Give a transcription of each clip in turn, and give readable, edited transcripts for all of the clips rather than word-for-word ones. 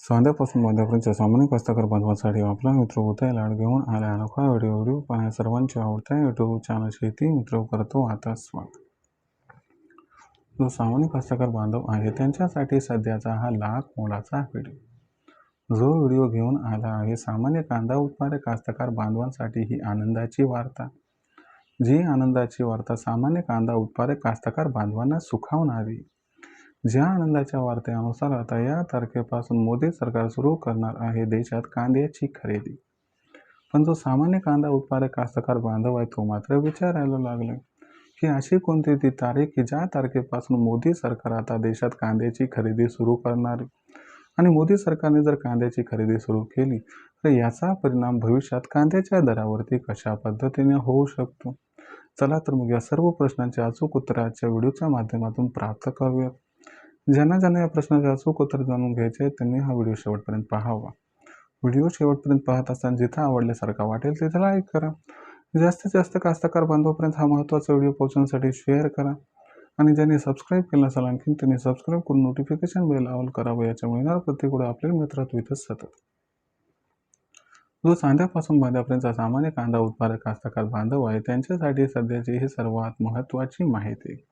सांध्यापासून बांध्यापर्यंत सामान्य कास्तकार बांधवांसाठी आपला मित्र उदय लाड घेऊन आला अनोखा व्हिडिओ पाहण्या सर्वांचे आवडत्या यूट्यूब चॅनल शेती मित्र करतो आता स्वागत। जो सामान्य कास्तकार बांधव आहे त्यांच्यासाठी सध्याचा हा लाख मोलाचा व्हिडिओ जो व्हिडिओ घेऊन आला आहे सामान्य कांदा उत्पादक कास्तकार बांधवांसाठी ही आनंदाची वार्ता। जी आनंदाची वार्ता सामान्य कांदा उत्पादक कास्तकार बांधवांना सुखावणारी। ज्या आनंदाच्या वार्तेनुसार आता या तारखेपासून मोदी सरकार सुरू करणार आहे देशात कांद्याची खरेदी। पण जो सामान्य कांदा उत्पादक कास्तकार बांधव आहे तो मात्र विचारायला लागला की अशी कोणती ती तारीख की ज्या तारखेपासून मोदी सरकार आता देशात कांद्याची खरेदी सुरू करणार आणि मोदी सरकारने जर कांद्याची खरेदी सुरू केली तर याचा परिणाम भविष्यात कांद्याच्या दरावरती कशा पद्धतीने होऊ शकतो। चला तर मग या सर्व प्रश्नांचे अचूक उत्तर आजच्या व्हिडिओच्या माध्यमातून प्राप्त करूया। ज्यांना या प्रश्नाचे अचूक उत्तर जाणून घ्यायचे त्यांनी हा व्हिडिओ शेवटपर्यंत पाहावा। व्हिडिओ शेवटपर्यंत पाहत असताना जिथे आवडल्यासारखा वाटेल तिथे लाईक करा। जास्तीत जास्त कास्तकार बांधवांपर्यंत हा महत्त्वाचा व्हिडिओ पोहोचवण्यासाठी शेअर करा आणि ज्यांनी सबस्क्राईब केलं नसेल आणखी त्यांनी सबस्क्राईब करून नोटिफिकेशन बेल ऑल करावं। याच्यामुळे येणार प्रत्येक व्हिडिओ आपल्या मित्रात होईतच सतत। जो सांध्यापासून बांध्यापर्यंत सामान्य कांदा उत्पादक कास्तकार बांधव आहे त्यांच्यासाठी सध्याची ही सर्वात महत्त्वाची माहिती।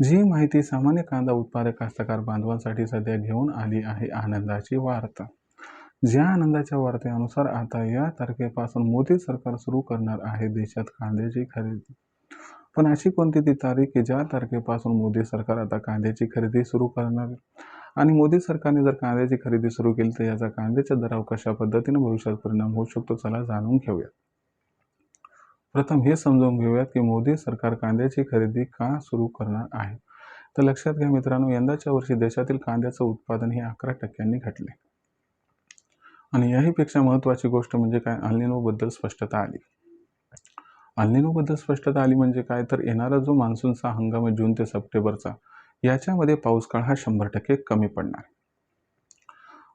जी माहिती सामान्य कांदा उत्पादक कास्तकार बांधवांसाठी सध्या घेऊन आली आहे आनंदाची वार्ता। ज्या आनंदाच्या वार्तेनुसार आता या तारखेपासून मोदी सरकार सुरू करणार आहे देशात कांद्याची खरेदी। पण अशी कोणती ती तारीख की ज्या तारखेपासून मोदी सरकार आता कांद्याची खरेदी सुरू करणार आणि मोदी सरकारने जर कांद्याची खरेदी सुरू केली तर याचा कांद्याच्या दरावर कशा पद्धतीने भविष्यात परिणाम होऊ शकतो चला जाणून घेऊया। प्रथम हे समजून घेऊयात की मोदी सरकार कांद्याची खरेदी का सुरू करणार आहे। तर लक्षात घ्या मित्रांनो, यंदाच्या वर्षी देशातील कांद्याचं उत्पादन हे 11% घटले आणि याहीपेक्षा महत्त्वाची गोष्ट म्हणजे काय, अल निनो बद्दल स्पष्टता आली। अल निनो बद्दल स्पष्टता आली म्हणजे काय तर येणारा जो मान्सूनचा हंगाम आहे जून ते सप्टेंबरचा याच्यामध्ये पाऊस काळ हा 100% कमी पडणार।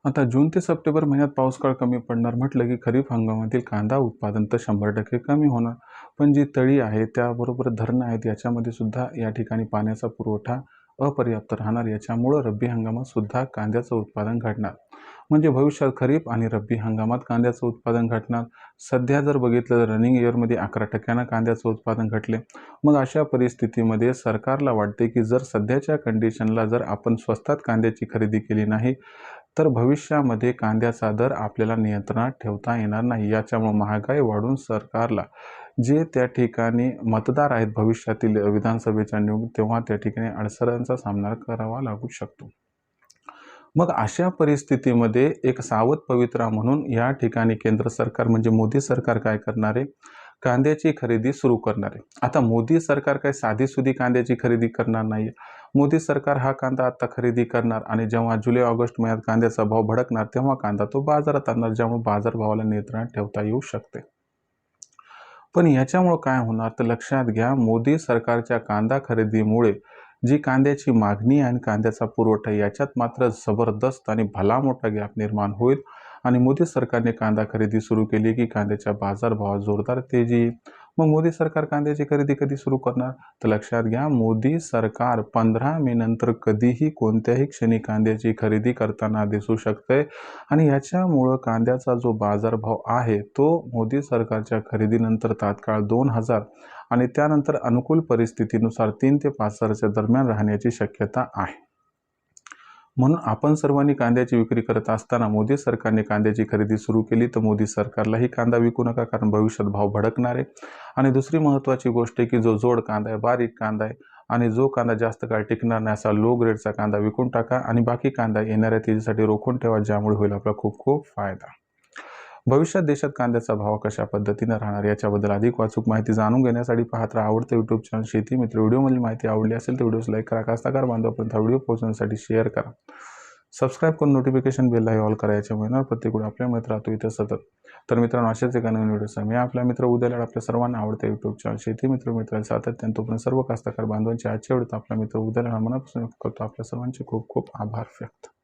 आता जून ते सप्टेंबर महिन्यात पाऊस काळ कमी पडणार म्हटलं की खरीप हंगामातील कांदा उत्पादन तर 100% कमी होणार। पण जी तळी आहे त्याबरोबर धरणं आहेत याच्यामध्ये सुद्धा या ठिकाणी पाण्याचा पुरवठा अपर्याप्त राहणार। याच्यामुळे रब्बी हंगामात सुद्धा कांद्याचं उत्पादन घटणार। म्हणजे भविष्यात खरीप आणि रब्बी हंगामात कांद्याचं उत्पादन घटणार। सध्या जर बघितलं तर रनिंग इयरमध्ये 11% कांद्याचं उत्पादन घटले। मग अशा परिस्थितीमध्ये सरकारला वाटते की जर सध्याच्या कंडिशनला जर आपण स्वस्तात कांद्याची खरेदी केली नाही तर भविष्यामध्ये कांद्याचा दर आपल्याला नियंत्रणात ठेवता येणार नाही। याच्यामुळे महागाई वाढून सरकारला जे त्या ठिकाणी मतदार आहेत भविष्यातील विधानसभेच्या निवडणूक तेव्हा त्या ठिकाणी अडचणींचा सामना करावा लागू शकतो। मग अशा परिस्थितीमध्ये एक सावध पवित्रा म्हणून या ठिकाणी केंद्र सरकार म्हणजे मोदी सरकार काय करणार आहे, कांद्याची खरेदी सुरू करणार आहे। आता मोदी सरकार काय साधीसुधी कांद्याची खरेदी करणार नाही। मोदी सरकार हा कांदा आता खरेदी करणार आणि जेव्हा जुलै ऑगस्ट महिन्यात कांद्याचा भाव भडकणार तेव्हा कांदा तो बाजारात आणणार, ज्यामुळे बाजारभावाला नियंत्रणात ठेवता येऊ शकते। पण याच्यामुळे काय होणार तर लक्षात घ्या, मोदी सरकारच्या कांदा खरेदीमुळे जी कांद्याची मागणी आणि कांद्याचा पुरवठा याच्यात मात्र जबरदस्त आणि भला मोठा गॅप निर्माण होईल आणि मोदी सरकारने कांदा खरेदी सुरू केली की कांद्याच्या बाजारभावात जोरदार तेजी येईल। मग मोदी सरकार कांद्याची खरेदी कधी सुरू करणार तर लक्षात घ्या, मोदी सरकार 15 मे नंतर कधीही कोणत्याही क्षणी कांद्याची खरेदी करताना दिसू शकते आणि याच्यामुळं कांद्याचा जो बाजारभाव आहे तो मोदी सरकारच्या खरेदीनंतर तात्काळ 2000 आणि त्यानंतर अनुकूल परिस्थितीनुसार 3 ते 5,000च्या दरम्यान राहण्याची शक्यता आहे। म्हणून आपण सर्वांनी कांद्याची विक्री करत असताना मोदी सरकारने कांद्याची खरेदी सुरू केली तर मोदी सरकारलाही कांदा विकू नका, कारण भविष्यात भाव भडकणार आहे। आणि दुसरी महत्त्वाची गोष्ट आहे की जो जोड कांदा आहे, बारीक कांदा आहे आणि जो कांदा जास्त काळ टिकणार नाही असा लो ग्रेडचा कांदा विकून टाका आणि बाकी कांदा येणाऱ्या तेजीसाठी रोखून ठेवा, ज्यामुळे होईल आपला खूप खूप फायदा। भविष्यात देशात कांद्याचा भाव कशा पद्धतीने राहणार याच्याबद्दल अधिक वाचूक माहिती जाणून घेण्यासाठी पाहत राहा आवडते यूट्यूब चॅनल शेती मित्र। व्हिडिओमधील माहिती आवडली असेल तर व्हिडिओस लाईक करा, कास्तकार बांधवांपर्यंत हा व्हिडिओ पोहोचवण्यासाठी शेअर करा, सबस्क्राईब करून नोटिफिकेशन बेलला ऑल करा। याच्यामुळे येणार प्रत्येक व्हिडिओ आपल्या मित्रात इथे सतत। तर मित्रांनो, अशाच एका नवीन व्हिडिओ मी आपला मित्र उदय लाड आपल्या सर्वांना आवडते यूट्यूब चॅनल शेती मित्र सातत्याने तोपर्यंत सर्व कास्तकार बांधवांचे आजच्या व्हिडिओत आपला मित्र उदय लाड मनापासून करतो आपल्या सर्वांचे खूप खूप आभार व्यक्त।